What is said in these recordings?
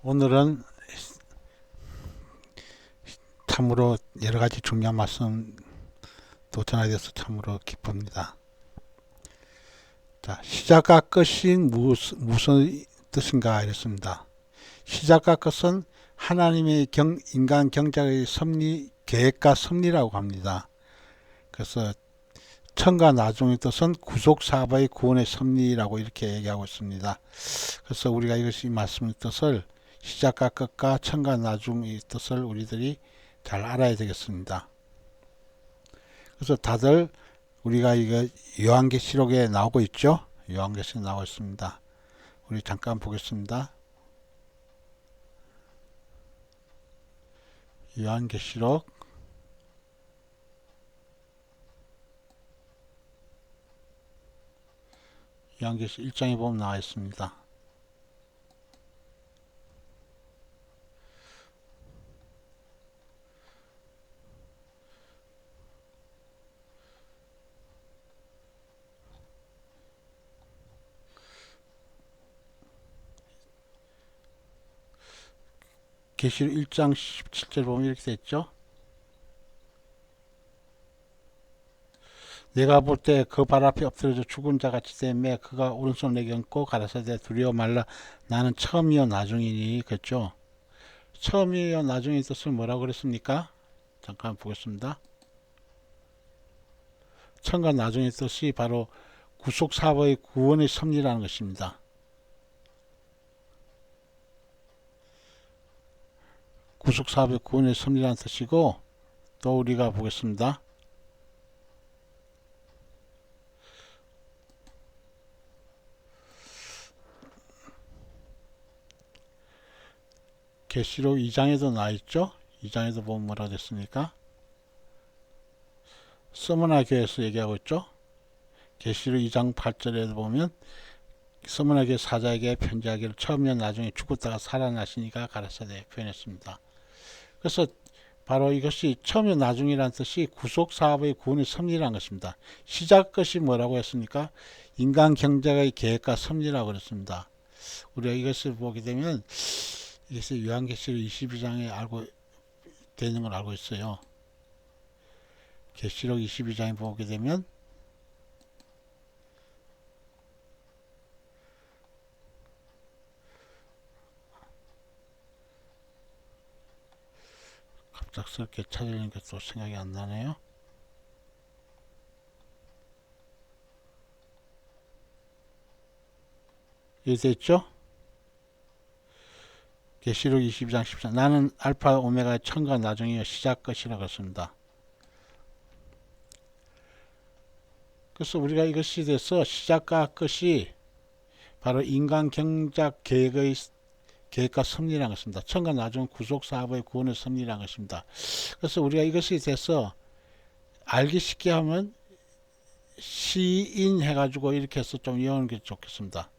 오늘은 참으로 여러 가지 중요한 말씀 도전하게 돼서 참으로 기쁩니다. 자, 시작과 끝이 무슨 뜻인가 이랬습니다. 시작과 끝은 하나님의 인간 경작의 섭리, 계획과 섭리라고 합니다. 그래서 처음과 나중의 뜻은 구속사바의 구원의 섭리라고 이렇게 얘기하고 있습니다. 그래서 우리가 이 말씀의 뜻을 시작과 끝과 처음과 나중의 뜻을 우리들이 잘 알아야 되겠습니다. 그래서 다들 우리가 이거 요한계시록에 나오고 있죠? 요한계시록에 나오고 있습니다. 우리 잠깐 보겠습니다. 요한계시록 1장에 보면 나와 있습니다. 계시록 1장 17절 보면 이렇게 돼 있죠? 내가 볼 때 그 발 앞에 엎드려져 죽은 자 같이 되매 그가 오른손 내게 얹고 가라사대 두려워 말라 나는 처음이요 나중이니 그랬죠. 처음이요 나중의 뜻을 뭐라고 그랬습니까? 잠깐 보겠습니다. 처음과 나중의 뜻이 바로 구속사업의 구원의 섭리라는 것입니다. 구속사업의 구원의 섭리라는 뜻이고, 또 우리가 보겠습니다. 계시록 2장에도 나와있죠. 2장에도 보면 뭐라고 됐습니까? 서머나 교회에서 얘기하고 있죠. 계시록 2장 8절에도 보면 서머나 교회 사자에게 편지하기를 처음이나 나중에 죽었다가 살아나시니까 가라사대 표현했습니다. 그래서 바로 이것이 처음이나 나중이라는 뜻이 구속사업의 구원의 섭리라는 것입니다. 시작 것이 뭐라고 했습니까? 인간 경작의 계획과 섭리라고 그랬습니다. 우리가 이것을 보게 되면 이것을 요한계시록 22장에 알고 되는 걸 알고 있어요. 계시록 22장에 보게 되면 갑작스럽게 찾으려니까 또 생각이 안 나네요. 이해됐죠? 계시록 22장 14 나는 알파 오메가의 처음과 나중이요 시작 것이라고 했습니다. 그래서 우리가 이것이 돼서 시작과 끝이 바로 인간 경작 계획과 섭리라는 것입니다. 처음과 나중 구속사업의 구원의 섭리라는 것입니다. 그래서 우리가 이것이 돼서 알기 쉽게 하면 시인 해가지고 이렇게 해서 좀 이해하는 게 좋겠습니다.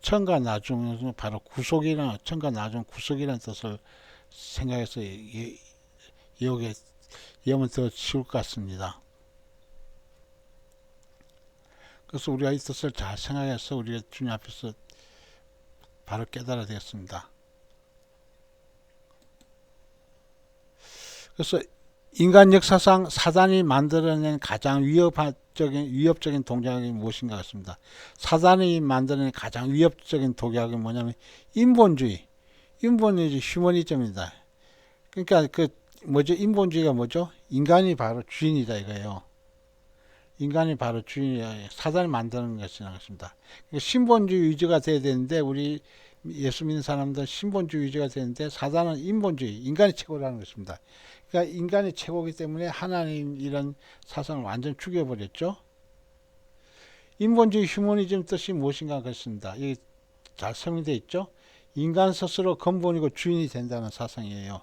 처음과 나중은 바로 구속이나 처음과 나중 구속이라는 뜻을 생각해서 이해하면 더 쉬울 것 같습니다. 그래서 우리가 이 뜻을 잘 생각해서 우리가 주님 앞에서 바로 깨달아야 되겠습니다. 그래서 인간 역사상 사단이 만들어낸 가장 위협적인 동작이 무엇인가 같습니다. 사단이 만들어낸 가장 위협적인 동작이 뭐냐면 인본주의, 휴머니즘입니다. 그러니까 인본주의가 뭐죠? 인간이 바로 주인이다 이거예요. 인간이 바로 주인이야. 사단이 만드는 것이라는 것입니다. 그러니까 신본주의 위주가 돼야 되는데 우리 예수 믿는 사람들은 신본주의 위주가 되는데 사단은 인본주의, 인간이 최고라는 것입니다. 그러니까 인간이 최고이기 때문에 하나님 이런 사상을 완전 죽여버렸죠. 인본주의 휴머니즘 뜻이 무엇인가 그렇습니다. 이게 잘 설명되어 있죠. 인간 스스로 근본이고 주인이 된다는 사상이에요.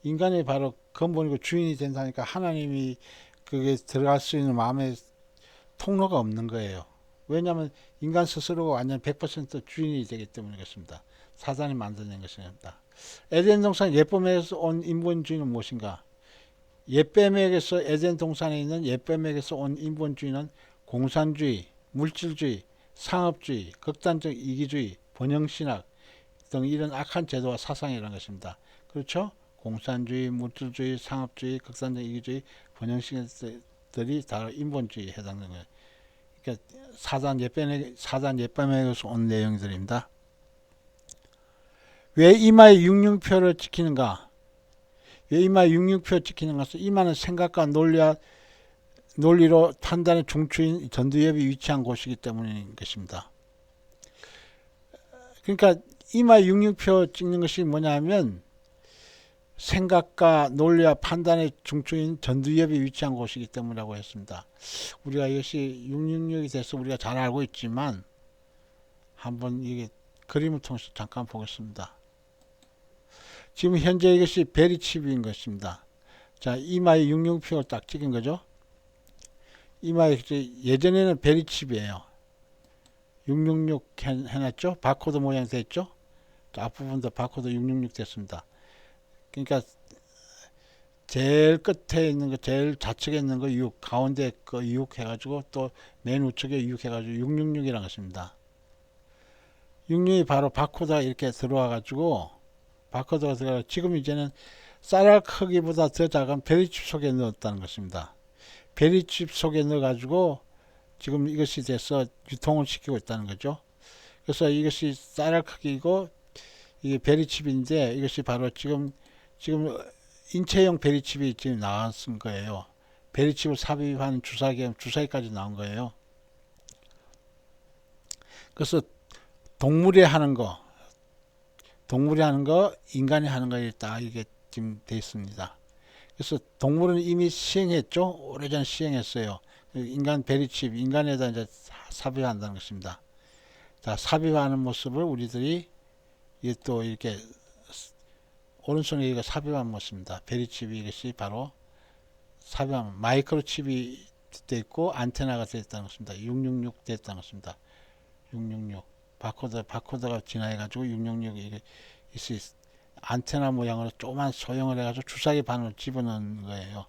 인간이 바로 근본이고 주인이 된다니까 하나님이 그게 들어갈 수 있는 마음의 통로가 없는 거예요. 왜냐하면 인간 스스로가 완전 100% 주인이 되기 때문에 그렇습니다. 사단이 만들어낸 것입니다. 에덴 동산 옛뱀에서 온 인본주의는 무엇인가? 옛뱀에게서 에덴 동산에 있는 옛뱀에게서 온 인본주의는 공산주의, 물질주의, 상업주의, 극단적 이기주의, 번영신학, 등 이런 악한 제도와 사상이라는 것입니다. 그렇죠? 공산주의, 물질주의, 상업주의, 극단적 이기주의, 번영식들이 다 인본주의에 해당되는 거예요. 그러니까 사단 예뱀에서 온 내용들입니다. 왜 이마의 육육표를 지키는가? 왜 이마의 육육표를 지키는 것은 이마는 생각과 논리로 판단의 중추인 전두엽이 위치한 곳이기 때문인 것입니다. 그러니까 이마의 육육표 찍는 것이 뭐냐면 생각과 논리와 판단의 중추인 전두엽이 위치한 곳이기 때문이라고 했습니다. 우리가 이것이 666이 돼서 우리가 잘 알고 있지만 한번 이게 그림을 통해서 잠깐 보겠습니다. 지금 현재 이것이 베리칩인 것입니다. 자, 이마에 666표를 딱 찍은 거죠. 이마에 예전에는 베리칩이에요. 666 해놨죠. 바코드 모양 됐죠. 앞부분도 바코드 666 됐습니다. 그러니까 제일 끝에 있는 거, 제일 좌측에 있는 거 6, 가운데 거 6 해가지고 또 맨 우측에 6 해가지고 666이라는 것입니다. 66이 바로 바코드가 이렇게 들어와가지고 바코드가 들어가 지금 이제는 쌀알 크기보다 더 작은 베리칩 속에 넣었다는 것입니다. 베리칩 속에 넣어가지고 지금 이것이 돼서 유통을 시키고 있다는 거죠. 그래서 이것이 쌀알 크기고 이게 베리칩인데 이것이 바로 지금 인체형 베리칩이 지금 나왔은 거예요. 베리칩을 삽입하는 주사기까지 나온 거예요. 그래서 동물이 하는 거, 인간이 하는 거에 딱 이게 지금 돼 있습니다. 그래서 동물은 이미 시행했죠. 오래전 시행했어요. 인간 베리칩, 인간에다 이제 삽입한다는 것입니다. 자, 삽입하는 모습을 우리들이 또 이렇게 오른손에 이거 삽입한 모습입니다. 베리칩이 이것이 바로 삽입한 마이크로칩이 되어 있고 안테나가 되어 있다는 것입니다. 666 되어 있다는 것입니다. 666 바코드가 진화해 가지고 666 이게 안테나 모양으로 조그만 소형을 해가지고 주사기 바늘을 집어넣는 거예요.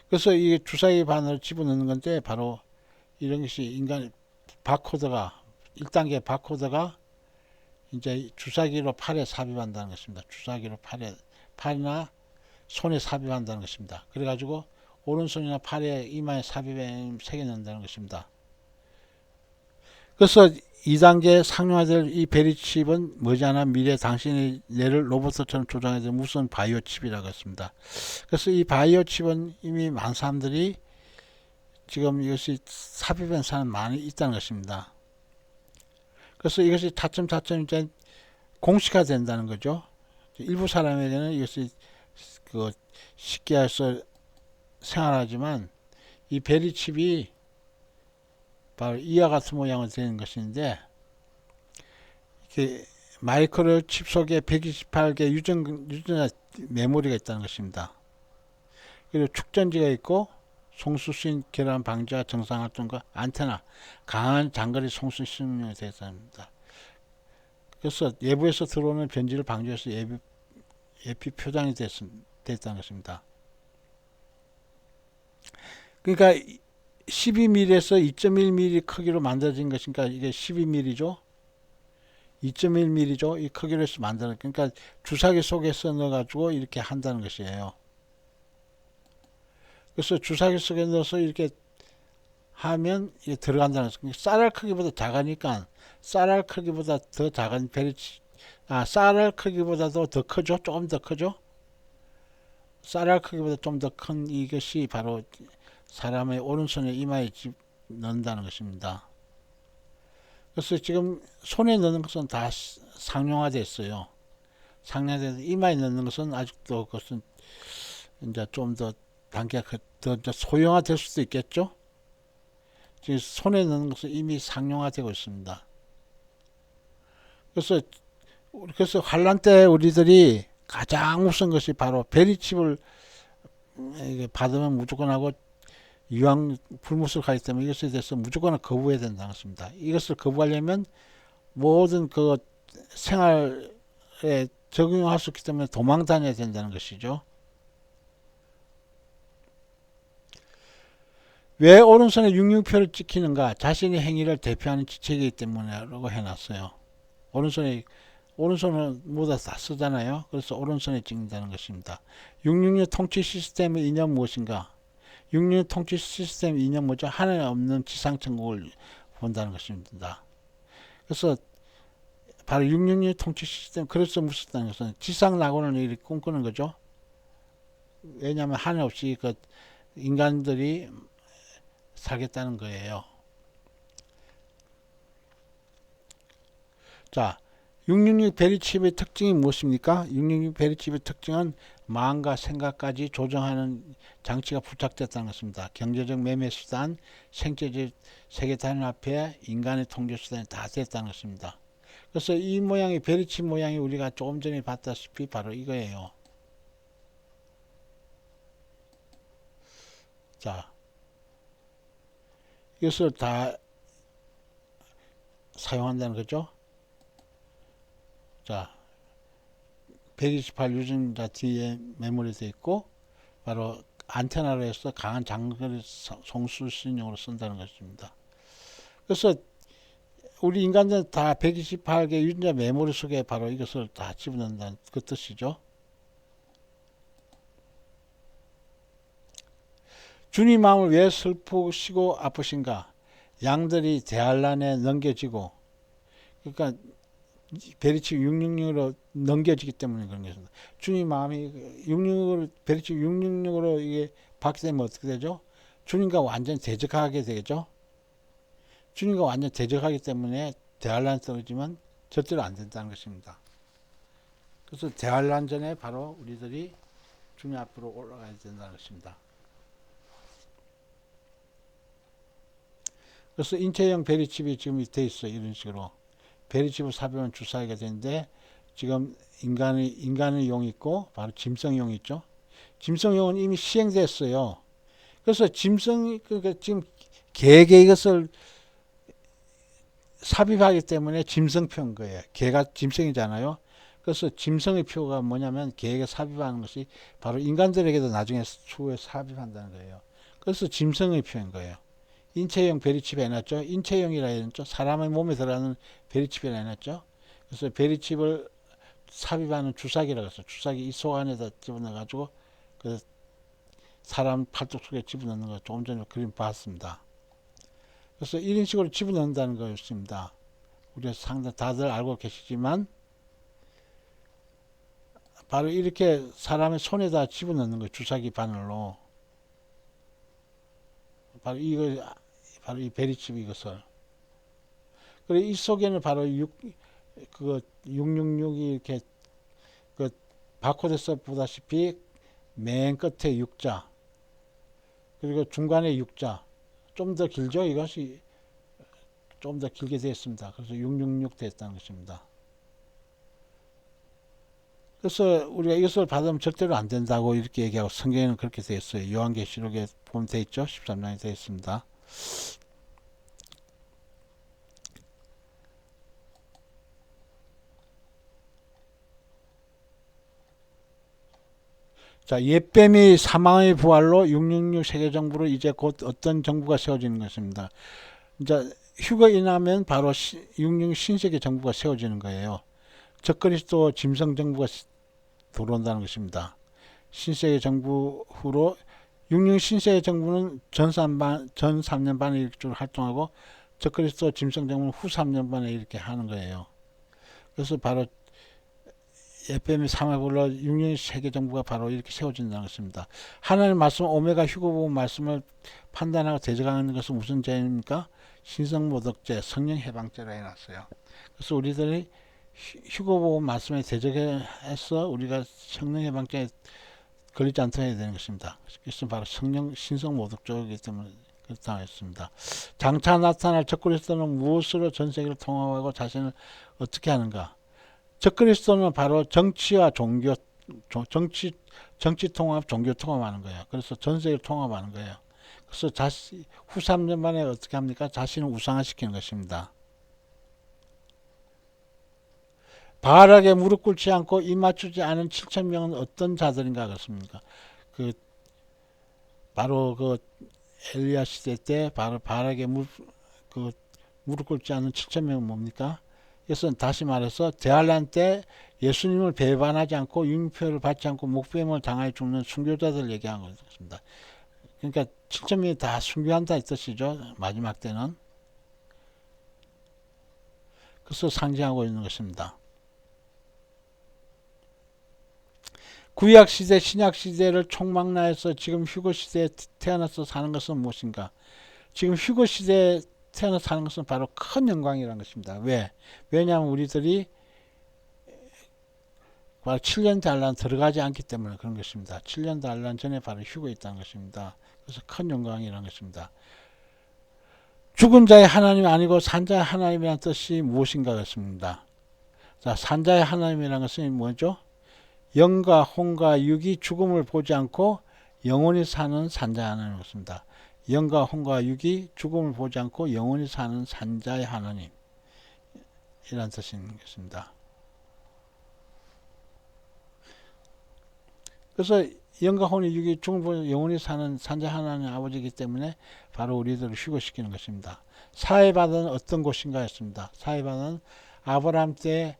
그래서 이게 주사기 바늘을 집어넣는 건데 바로 이런 것이 인간 바코드가 1단계 바코드가 이제 주사기로 팔에 삽입한다는 것입니다. 주사기로 팔이나 손에 삽입한다는 것입니다. 그래가지고 오른손이나 팔에 이마에 삽입해 새겨 넣는다는 것입니다. 그래서 2단계 상용화될 이 베리칩은 머지않아 미래 당신의 뇌를 로봇처럼 조정해야 될 무선 바이오 칩이라고 했습니다. 그래서 이 바이오 칩은 이미 많은 사람들이 지금 이것이 삽입한 사람 많이 있다는 것입니다. 그래서 이것이 차츰 이제 공식화 된다는 거죠. 일부 사람에게는 이것이 쉽게 해서 생활하지만 이 베리칩이 바로 이와 같은 모양을 되는 것인데 이렇게 마이크로칩 속에 128개 유전자 메모리가 있다는 것입니다. 그리고 축전지가 있고 송수신 결함 방지와 정상 활동과 안테나, 강한 장거리 송수 시스템이 되어 있습니다. 그래서 외부에서 들어오는 변질을 방지해서 예비 표장이 됐다는 것입니다. 그러니까 12mm에서 2.1mm 크기로 만들어진 것이니까 이게 12mm죠. 2.1mm죠. 이 크기로 해서 만드는, 그러니까 주사기 속에서 넣어가지고 이렇게 한다는 것이에요. 그래서 주사기 속에 넣어서 이렇게 하면 이게 들어간다는 것입니다. 쌀알 크기보다 작으니까 쌀알 크기보다 더 작은 쌀알 크기보다도 더 크죠. 조금 더 크죠. 쌀알 크기보다 좀 더 큰 이것이 바로 사람의 오른손에 이마에 넣는다는 것입니다. 그래서 지금 손에 넣는 것은 다 상용화됐어요. 상용화돼서 이마에 넣는 것은 아직도 그것은 이제 좀 더 단계가 더 소형화될 수도 있겠죠. 지금 손에 넣는 것은 이미 상용화되고 있습니다. 그래서 환란 때 우리들이 가장 우선 것이 바로 베리칩을 받으면 무조건 하고 유황 불못을 가기 때문에 이것에 대해서 무조건 거부해야 된다는 것입니다. 이것을 거부하려면 모든 그 생활에 적용할 수 있기 때문에 도망 다녀야 된다는 것이죠. 왜 오른손에 666표를 찍히는가? 자신의 행위를 대표하는 지책이기 때문이라고 해놨어요. 오른손은 모두 다 쓰잖아요. 그래서 오른손에 찍는다는 것입니다. 666 통치 시스템의 이념 무엇인가? 666 통치 시스템 이념 뭐죠? 하늘에 없는 지상천국을 본다는 것입니다. 그래서 바로 666 통치 시스템, 그래서 무섭다는 것은 지상 낙원을 이렇게 꿈꾸는 거죠. 왜냐하면 하늘 없이 그 인간들이 살겠다는 거예요. 자, 666 베리칩의 특징이 무엇입니까? 666 베리칩의 특징은 마음과 생각까지 조정하는 장치가 부착됐다는 것입니다. 경제적 매매 수단, 생체적 세계단위 앞에 인간의 통제 수단이 다 됐다는 것입니다. 그래서 이 모양의 베리칩 모양이 우리가 조금 전에 봤다시피 바로 이거예요. 자, 이것을 다 사용한다는 거죠. 자, 128 유전자 뒤에 메모리 되어 있고 바로 안테나로 해서 강한 장거리 송수신용으로 쓴다는 것입니다. 그래서 우리 인간들은 다 128개 유전자 메모리 속에 바로 이것을 다 집어넣는다는 그 뜻이죠. 주님 마음을 왜 슬프시고 아프신가? 양들이 대환란에 넘겨지고, 그러니까 베리칩 666으로 넘겨지기 때문에 그런 것입니다. 주님 마음이 666으로 베리칩 666으로 이게 받게 되면 어떻게 되죠? 주님과 완전 대적하게 되죠. 주님과 완전 대적하기 때문에 대환란 떨어지면 절대로 안 된다는 것입니다. 그래서 대환란 전에 바로 우리들이 주님 앞으로 올라가야 된다는 것입니다. 그래서 인체형 베리칩이 지금 돼 있어요. 이런 식으로. 베리칩을 삽입하면 주사위가 되는데, 지금 인간의 용이 있고, 바로 짐승용이 있죠. 짐승용은 이미 시행됐어요. 그래서 그러니까 지금 개에게 이것을 삽입하기 때문에 짐승표인 거예요. 개가 짐승이잖아요. 그래서 짐승의 표가 뭐냐면 개에게 삽입하는 것이 바로 인간들에게도 나중에 추후에 삽입한다는 거예요. 그래서 짐승의 표인 거예요. 인체형 베리칩에 해놨죠. 인체형이라 해놨죠. 사람의 몸에 들어가는 베리칩에 해놨죠. 그래서 베리칩을 삽입하는 주사기라고 해서 주사기 이 속 안에다 집어넣어가지고 그 사람 팔뚝 속에 집어넣는 거 조금 전에 그림 봤습니다. 그래서 이런 식으로 집어넣는다는 것입니다. 우리가 상당 다들 알고 계시지만 바로 이렇게 사람의 손에다 집어넣는 거예요. 주사기 바늘로. 바로 이 베리칩 이것을. 그리고 이 속에는 바로 666이 이렇게 그 바코드에서 보다시피 맨 끝에 6자, 그리고 중간에 6자, 좀 더 길죠? 이것이 좀 더 길게 되어 있습니다. 그래서 666 됐다는 것입니다. 그래서 우리가 이것을 받으면 절대로 안 된다고 이렇게 얘기하고 성경에는 그렇게 되어 있어요. 요한계시록에 보면 되어 있죠? 13장에 되어 있습니다. 자, 옛뱀이 사망의 부활로 666 세계정부로 이제 곧 어떤 정부가 세워지는 것입니다. 이제 휴거 인하면 바로 666 신세계 정부가 세워지는 거예요. 적그리스도 짐승 정부가 들어온다는 것입니다. 신세계 정부 후로 66 신세계 정부는 전 3년 반에 이렇게 활동하고 적그리스도 짐승 정부는 후 3년 반에 이렇게 하는 거예요. 그래서 바로 예뱀의 사마불로 6년 세계 정부가 바로 이렇게 세워진다는 것입니다. 하나님 말씀 오메가 휴거복음 말씀을 판단하고 대적하는 것은 무슨 죄입니까? 신성모독죄, 성령 해방죄라 해놨어요. 그래서 우리들이 휴거복음 말씀에 대적해서 우리가 성령 해방죄에 걸리지 않도록 해야 되는 것입니다. 그것은 바로 신성모독죄이기 때문에 그렇다고 했습니다. 장차 나타날 적그리스도는 무엇으로 전 세계를 통합하고 자신을 어떻게 하는가? 적그리스도는 바로 정치와 종교, 정치 통합, 종교 통합하는 거예요. 그래서 전 세계를 통합하는 거예요. 그래서 후 3년 만에 어떻게 합니까? 자신을 우상화시키는 것입니다. 바알에게 무릎 꿇지 않고 입 맞추지 않은 7,000명은 어떤 자들인가 그렇습니까? 바로 엘리야 시대 때 바로 바알에게 무릎 꿇지 않은 7,000명은 뭡니까? 이것은 다시 말해서 대환란 때 예수님을 배반하지 않고 융표를 받지 않고 목배임을 당하여 죽는 순교자들 얘기하는 것입니다. 그러니까 7점이 다 순교한다 이 뜻이죠. 마지막 때는. 그래서 상징하고 있는 것입니다. 구약 시대, 신약 시대를 총망라해서 지금 휴거 시대에 태어나서 사는 것은 무엇인가? 지금 휴거 시대에 태어나서 사는 것은 바로 큰 영광이라는 것입니다. 왜? 왜냐하면 우리들이 바로 7년 단란 들어가지 않기 때문에 그런 것입니다. 7년 단란 전에 바로 휴거에 있다는 것입니다. 그래서 큰 영광이라는 것입니다. 죽은 자의 하나님이 아니고 산자의 하나님이라는 뜻이 무엇인가 같습니다. 자, 산자의 하나님이라는 것은 뭐죠? 영과 혼과 육이 죽음을 보지 않고 영원히 사는 산자의 하나님 같습니다. 영과 혼과 육이 죽음을 보지 않고 영원히 사는 산자의 하나님 이란 뜻인 것입니다. 그래서 영과 혼이 육이 죽음을 보지 영원히 사는 산자의 하나님 아버지이기 때문에 바로 우리들을 휴거시키는 것입니다. 사해바다는 어떤 곳인가 했습니다. 사해바다는 아브라함 때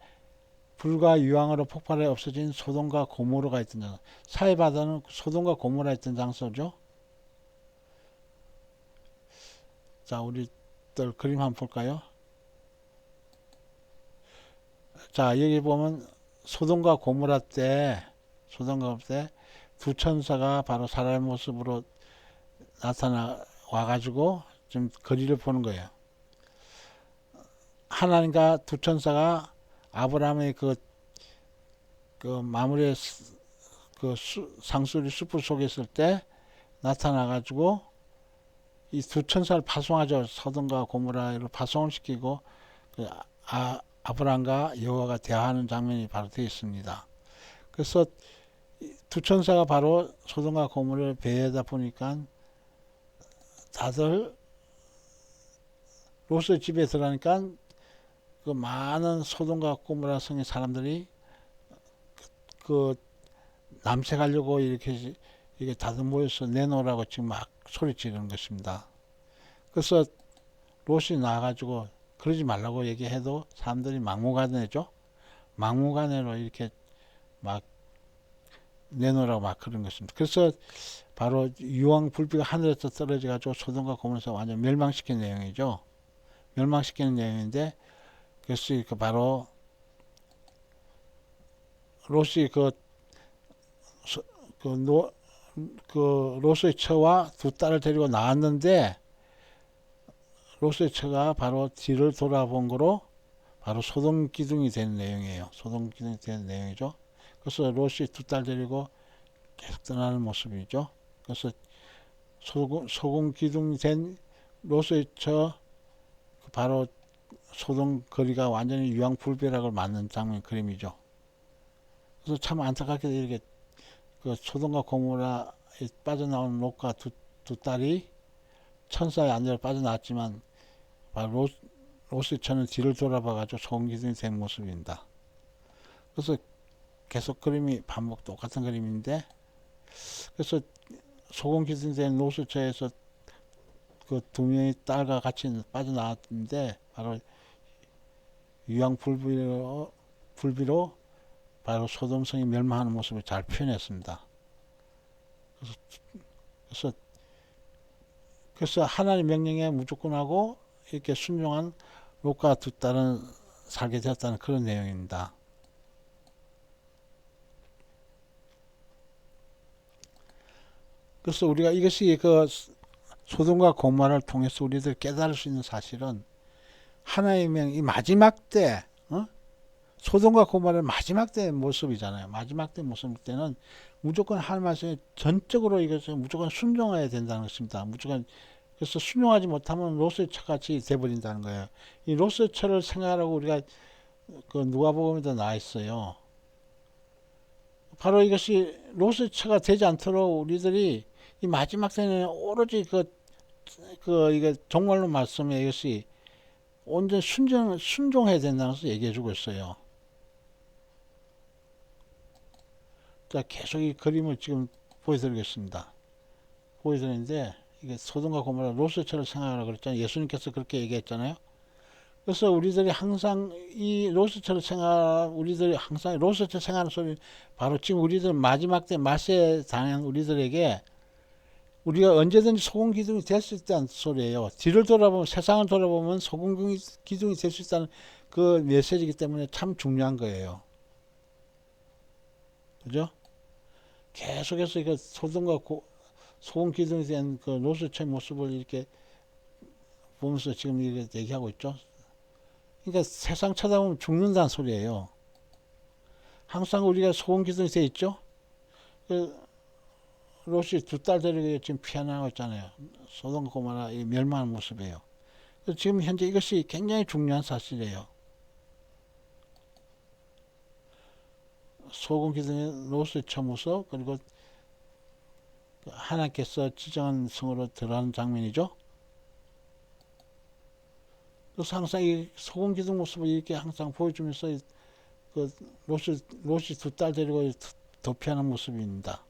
불과 유황으로 폭발해 없어진 소돔과 고모라가 있던 장소. 사해바다는 소돔과 고모라 있던 장소죠. 자, 우리들 그림 한번 볼까요? 자, 여기 보면 소돔과 고모라 때 두 천사가 바로 사람의 모습으로 나타나 와가지고 좀 거리를 보는 거예요. 하나님과 두 천사가 아브라함의 그 마무리의 상수리 숲을 속에 있을 때 나타나가지고 이 두 천사를 파송하죠. 소돔과 고모라를 파송을 시키고 그 아브라함과 여호와가 대화하는 장면이 바로 되어 있습니다. 그래서 두 천사가 바로 소돔과 고모라를 배에다 보니까 다들 롯의 집에 들어가니까 그 많은 소돔과 고모라 성의 사람들이 그 남색하려고 이렇게 다들 모여서 내놓으라고 지금 막 소리 지르는 것입니다. 그래서 롯이 나와가지고 그러지 말라고 얘기해도 사람들이 막무가내죠. 막무가내로 이렇게 막 내놓으라고 막 그런 것입니다. 그래서 바로 유황 불비가 하늘에서 떨어져가지고 소돔과 고모라에서 완전 멸망시킨 내용이죠. 멸망시키는 내용인데 그래서 바로 롯이 롯의 처와 두 딸을 데리고 나왔는데 롯의 처가 바로 뒤를 돌아본 거로 바로 소돔 기둥이 되는 내용이에요. 소돔 기둥이 되는 내용이죠. 그래서 롯이 두 딸 데리고 계속 떠나는 모습이죠. 그래서 소돔 기둥이 된 롯의 처 바로 소돔 거리가 완전히 유황불벼락을 맞는 장면 그림이죠. 그래서 참 안타깝게도 이렇게 그 소돔과 고모라에 빠져나온 롯과 두 딸이 천사의 안전을 빠져나왔지만 바로 롯의 처는 뒤를 돌아봐가지고 소금 기둥이 된 모습입니다. 그래서 계속 그림이 반복 똑같은 그림인데 그래서 소금 기둥이 된 롯의 처에서 그 두 명의 딸과 같이 빠져나왔는데 바로 유황 불비로 바로 소돔성이 멸망하는 모습을 잘 표현했습니다. 그래서 하나님 명령에 무조건 하고 이렇게 순종한 롯과 두 딸은 살게 되었다는 그런 내용입니다. 그래서 우리가 이것이 그 소돔과 고모라를 통해서 우리들 깨달을 수 있는 사실은 하나님의 이 마지막 때 소돔과 고모라는 마지막 때 모습이잖아요. 마지막 때 모습 때는 무조건 하나님 말씀에 전적으로 이것을 무조건 순종해야 된다는 것입니다. 무조건 그래서 순종하지 못하면 롯의 처같이 돼버린다는 거예요. 이 롯의 처를 생각하라고 우리가 그 누가복음에도 나와 있어요. 바로 이것이 롯의 처가 되지 않도록 우리들이 이 마지막 때는 오로지 이게 정말로 말씀에 이것이 온전히 순종해야 된다는 것을 얘기해주고 있어요. 자, 계속 이 그림을 지금 보여드리겠습니다. 보여드리는데 이게 소돔과 고모라 롯의 처를 생각하라고 그랬잖아요. 예수님께서 그렇게 얘기했잖아요. 그래서 우리들이 항상 이 로스처럼 우리들이 항상 로스처럼 생각하는 소리, 바로 지금 우리들 마지막 때 말세 당한 우리들에게 우리가 언제든지 소금 기둥이 될 수 있다는 소리예요. 뒤를 돌아보면, 세상을 돌아보면 소금 기둥이 될 수 있다는 그 메시지이기 때문에 참 중요한 거예요. 그죠? 계속해서 이거 소돔과 소금 기둥이 된 그 로스처의 모습을 이렇게 보면서 지금 이렇게 얘기하고 있죠. 그러니까 세상 쳐다보면 죽는다는 소리예요. 항상 우리가 소금 기둥이 돼 있죠. 그 롯이 두 딸 데리고 지금 피어나고 있잖아요. 소돔과 고모라 멸망하는 모습이에요. 지금 현재 이것이 굉장히 중요한 사실이에요. 소금 기둥의 롯의 처모습, 그리고 하나님께서 지정한 성으로 들어가는 장면이죠. 그래서 항상 이 소금 기둥 모습을 이렇게 항상 보여주면서 그 롯이 두 딸 데리고 도피하는 모습입니다.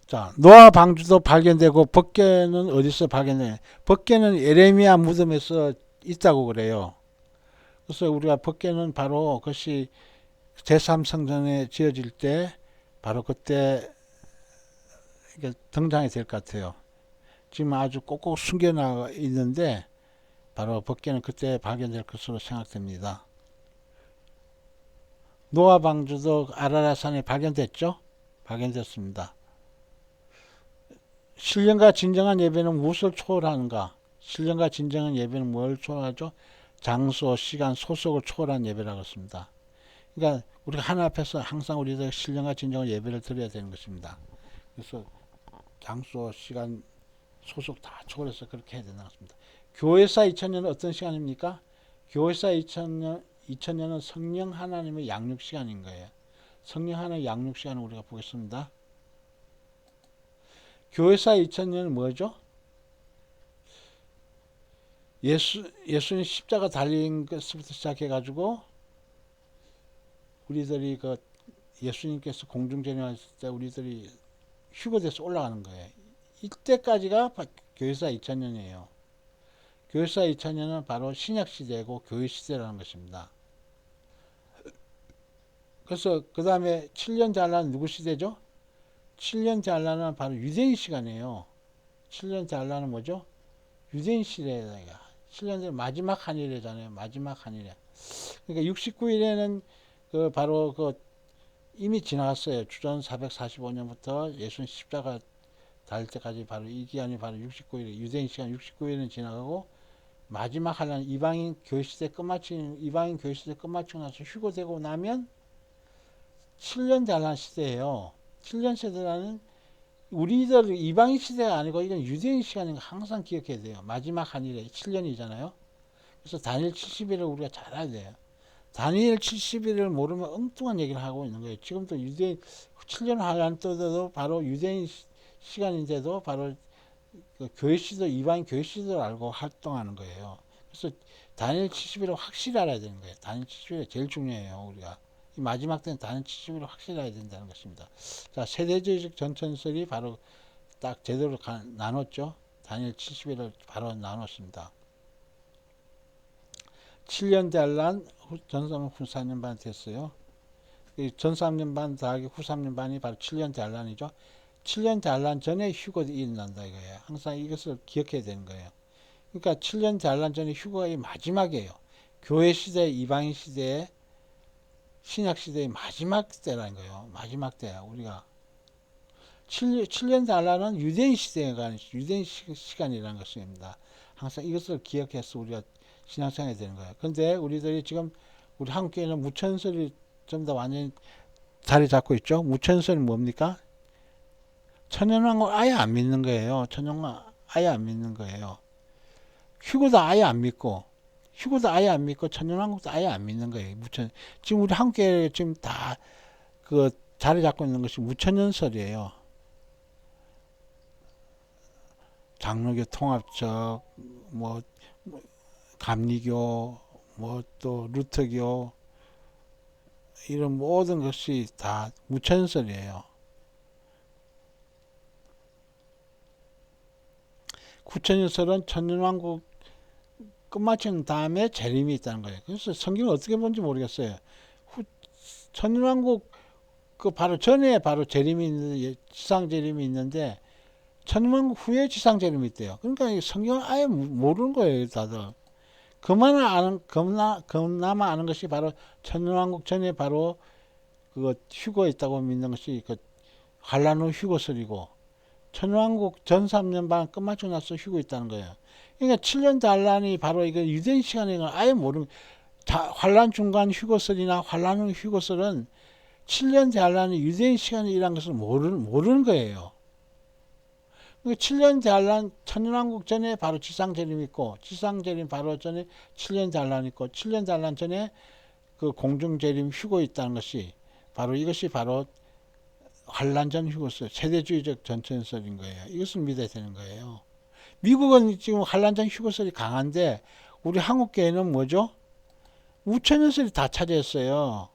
자, 노아 방주도 발견되고 법궤는 어디서 발견돼? 법궤는 예레미야 무덤에서 있다고 그래요. 그래서 우리가 법궤는 바로 그것이 제3성전에 지어질 때 바로 그때 등장이 될 것 같아요. 지금 아주 꼭꼭 숨겨나 있는데 바로 법궤는 그때 발견될 것으로 생각됩니다. 노아 방주도 아라라산에 발견됐죠? 발견됐습니다. 신령과 진정한 예배는 무엇을 초월하는가? 신령과 진정한 예배는 뭘 초월하죠? 장소, 시간, 소속을 초월한 예배라고 했습니다. 그러니까 우리가 하나 앞에서 항상 우리들 신령과 진정한 예배를 드려야 되는 것입니다. 그래서 장소, 시간, 소속 다 초월해서 그렇게 해야 된다고 했습니다. 교회사 2000년은 어떤 시간입니까? 교회사 2000년은 성령 하나님의 양육 시간인 거예요. 성령 하나님의 양육 시간을 우리가 보겠습니다. 교회사 2000년은 뭐죠? 예수님 십자가 달린 것부터 시작해가지고 우리들이 그 예수님께서 공중전염했을 때 우리들이 휴거돼서 올라가는 거예요. 이때까지가 교회사 2000년이에요. 교회사 2000년은 바로 신약시대고 교회시대라는 것입니다. 그래서 그 다음에 7년 잘라는 누구 시대죠? 7년 잘라는 바로 유대인 시간이에요. 7년 잘라는 뭐죠? 유대인 시대에다가 7년 전 마지막 한일이잖아요. 마지막 한일에. 그러니까 69일에는 그 바로 그 이미 지나갔어요. 주전 445년부터 예수님 십자가 달릴 때까지 바로 이 기간이 바로 69일, 유대인 시간 69일은 지나가고 마지막 한란 이방인 교회 시대 끝마치고 나서 휴거되고 나면 7년 잘난 시대예요. 7년 세대라는 우리들 이방인 시대가 아니고 이건 유대인 시간인 거 항상 기억해야 돼요. 마지막 한일에 7년이잖아요. 그래서 다니엘 70일을 우리가 잘 알아야 돼요. 다니엘 70일을 모르면 엉뚱한 얘기를 하고 있는 거예요. 지금도 유대인 7년 한란 떠도 바로 유대인 시간인데도 바로 그 교회 시도 이방인 교회 시도를 알고 활동하는 거예요. 그래서 다니엘 70일을 확실히 알아야 되는 거예요. 다니엘 70일이 제일 중요해요. 우리가 이 마지막 때는 다니엘 70일을 확실히 알아야 된다는 것입니다. 자, 세대주의적 전천설이 바로 딱 제대로 나눴죠. 다니엘 70일을 바로 나눴습니다. 7년 대환란 전 4년 반 됐어요. 전 3년 반 더하기 후 3년 반이 바로 7년 대환란이죠. 7년 대환란 전에 휴거가 일어난다 이거예요. 항상 이것을 기억해야 되는 거예요. 그러니까 7년 대환란 전에 휴거가 마지막이에요. 교회 시대, 이방인 시대, 신약 시대의 마지막 때라는 거예요. 마지막 때야 우리가 7년 대환란은 유대인 시대가 아니고 유대인 시간이라는 것입니다. 항상 이것을 기억해서 우리가 신앙생활이 되는 거예요. 그런데 우리들이 지금 우리 한국교회는 무천설이 좀 더 완전히 자리 잡고 있죠. 무천설이 뭡니까? 천연왕국 아예 안 믿는 거예요. 천연왕국 아예 안 믿는 거예요. 휴거도 아예 안 믿고 천연왕국도 아예 안 믿는 거예요. 지금 우리 한국교회 지금 다 그 자리 잡고 있는 것이 무천연설이에요. 장로교 통합적 뭐 감리교 뭐 또 루터교 이런 모든 것이 다 무천설이에요. 구천연설은 천년왕국 끝마친 다음에 재림이 있다는 거예요. 그래서 성경을 어떻게 본지 모르겠어요. 천년왕국 그 바로 전에 바로 재림이 있는데, 지상 재림이 있는데 천년왕국 후에 지상 재림이 있대요. 그러니까 성경을 아예 모르는 거예요, 다들. 그나마 아는 것이 바로 천년왕국 전에 바로 그거 휴거 있다고 믿는 것이 그 환란 후 휴거설이고, 천년왕국 전 3년 반 끝마치고 나서 휴거 있다는 거예요. 그러니까 7년 단란이 바로 이거 유대인 시간인 걸 아예 모르는, 환란 중간 휴거설이나 환란 후 휴거설은 7년 대환란이 유대인 시간이라는 것을 모르는 거예요. 7년 대환란, 천년왕국 전에 바로 지상재림 있고, 지상재림 바로 전에 7년 대환란 있고, 7년 대환란 전에 그 공중재림 휴거 있다는 것이 바로 이것이 바로 환란 전 휴거설, 세대주의적 전천설인 거예요. 이것을 믿어야 되는 거예요. 미국은 지금 환란 전 휴거설이 강한데 우리 한국교회는 뭐죠? 우천연설이 다 차지했어요.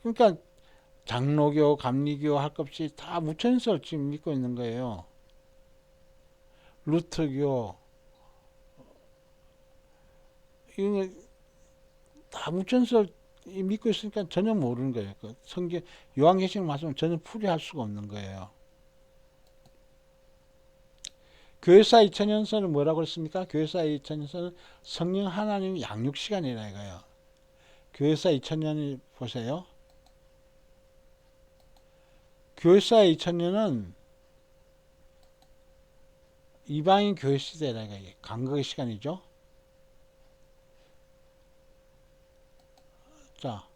그러니까 장로교, 감리교 할 것 없이 다 무천설 지금 믿고 있는 거예요. 루터교, 이거 다 무천설 믿고 있으니까 전혀 모르는 거예요. 그 성경, 요한계시록 말씀은 전혀 풀이할 수가 없는 거예요. 교회사 2000년설은 뭐라고 했습니까? 교회사 2000년설은 성령 하나님 양육시간이라 이거예요. 교회사 2000년이 보세요. 교회사 2000년은 이방인 교회 시대라 이거예요. 강국의 시간이죠. 자,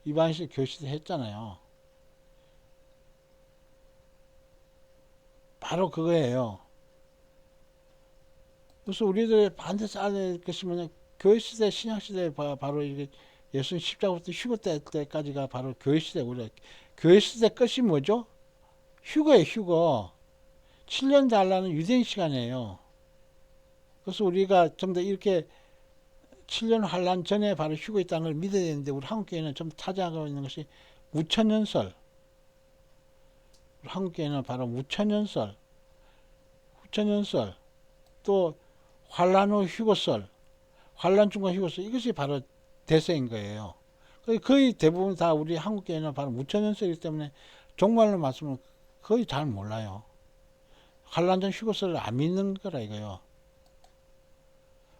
이방인 시대 교회 시대 했잖아요. 바로 그거예요. 그래서 우리들의 반드시 알아야 될 것이 뭐냐, 교회 시대, 신약 시대 바로 이게 예수님 십자가부터 휴거 때까지가 바로 교회 시대. 우리 교회 시대 끝이 뭐죠? 휴거예요, 휴거. 7년 달라는 유대인 시간이에요. 그래서 우리가 좀 더 이렇게 7년 환란 전에 바로 휴거 있다는 걸 믿어야 되는데, 우리 한국교회는 좀 찾아가고 있는 것이 무천년설. 우리 한국교회는 바로 무천년설, 후천년설, 또 환란 후 휴거설, 환란 중간 휴거설, 이것이 바로 대세인 거예요. 거의 대부분 다 우리 한국교회는 바로 무천년설이기 때문에 종말로 말씀을 거의 잘 몰라요. 환란 전 휴거설을 안 믿는 거라 이거요.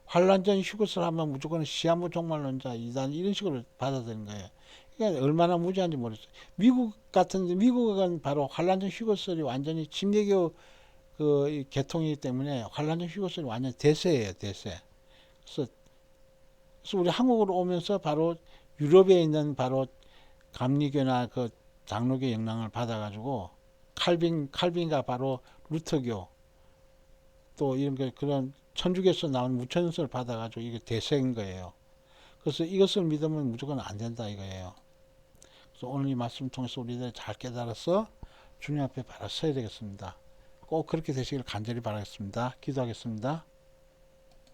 환란 전 휴거설 하면 무조건 시한부 종말론자 이단 이런 식으로 받아들이는 거예요. 그러니까 얼마나 무지한지 모르겠어요. 미국은 바로 환란 전 휴거설이 완전히 침례교 그 계통이기 때문에 환란 전 휴거설이 완전 대세예요, 대세. 그래서 우리 한국으로 오면서 바로 유럽에 있는 바로 감리교나 그 장로교 영향을 받아가지고 칼빈과 바로 루터교 또 이런 그런 천주교에서 나온 무천설을 받아가지고 이게 대세인 거예요. 그래서 이것을 믿으면 무조건 안 된다 이거예요. 그래서 오늘 이 말씀 통해서 우리들 잘 깨달아서 주님 앞에 바로 서야 되겠습니다. 꼭 그렇게 되시길 간절히 바라겠습니다. 기도하겠습니다.